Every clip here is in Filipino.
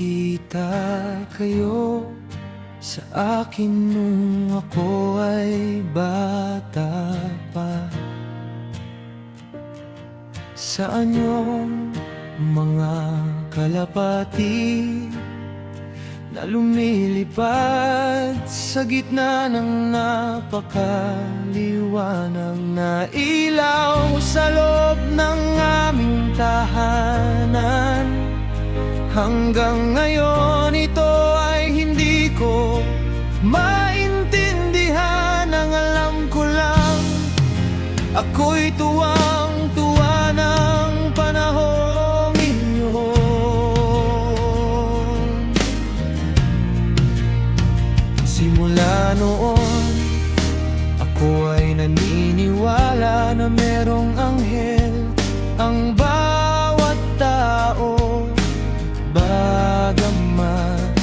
Nagpakita kayo sa akin nung ako ay bata pa. Sa anyong mga kalapati na lumilipad sa gitna ng napakaliwanag na ilaw sa loob ng aming tahanan. Hanggang ngayon ito ay hindi ko maintindihan. Ang alam ko lang, ako'y tuwang-tuwa ng panahong iyon. Simula noon, ako ay naniniwala na merong anghel ang bawat tao. Bagamat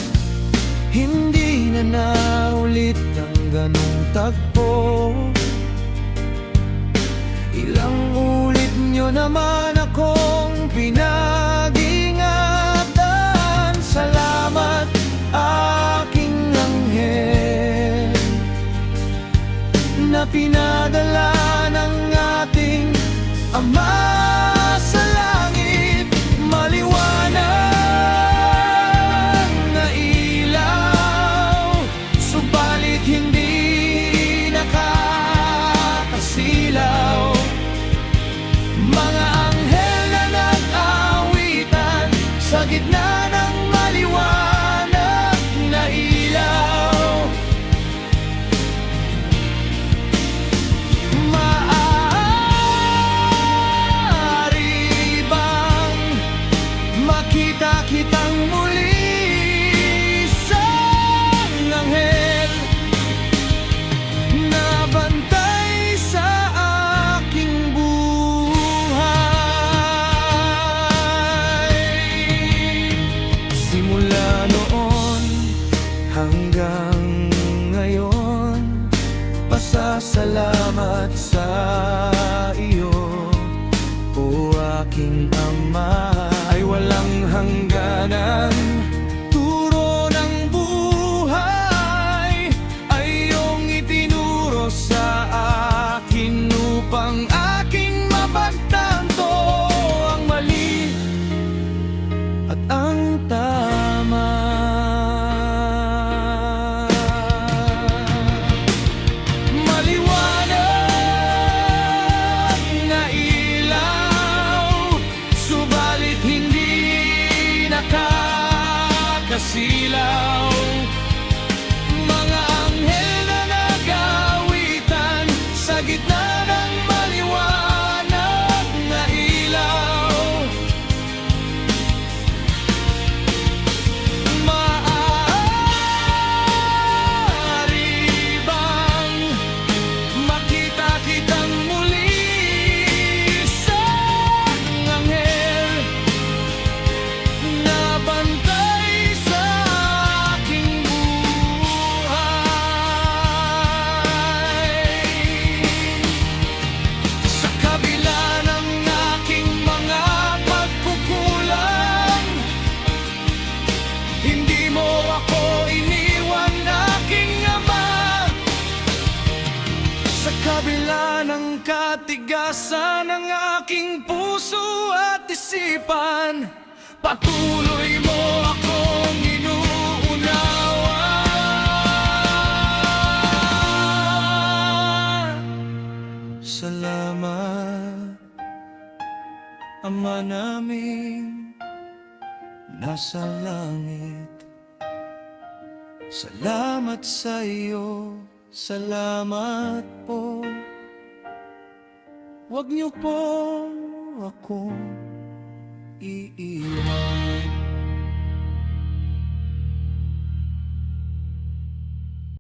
hindi na naulit ang ganong tagpo, ilang ulit nyo naman akong pinag-ingatan. Salamat aking anghel na pinadala ng ating Ama sa langit. Maliwanag na ilaw, subalit hindi nakakasilaw. Mga anghel na nag-aawitan sa gitna ng maliwanag na ilaw. Makita kitang muli, isang anghel na bantay sa aking buhay. Simula noon hanggang ngayon, pasasalamat sa iyo, o aking Ama. Ay walang hangganan, turo ng buhay ay iyong itinuro sa akin upang aking mapagtanto ang mali at ang tama. Maliwanag na ilaw, subalit hindi nakakasilaw. Mga anghel na nag-aawitan sa gitna ng maliwanag na ilaw. Maaari bang makita kitang muli, isang anghel na bantay sa aking buhay. Sa kabila ng aking mga pagkukulang, hindi mo ako iniwan, aking Ama. Sa kabila ng katigasan ng aking puso at isipan, patuloy mo akong inuunawa. Salamat, Ama namin nasa langit. Salamat sa iyo, salamat po. Huwag niyo po akong iiwan.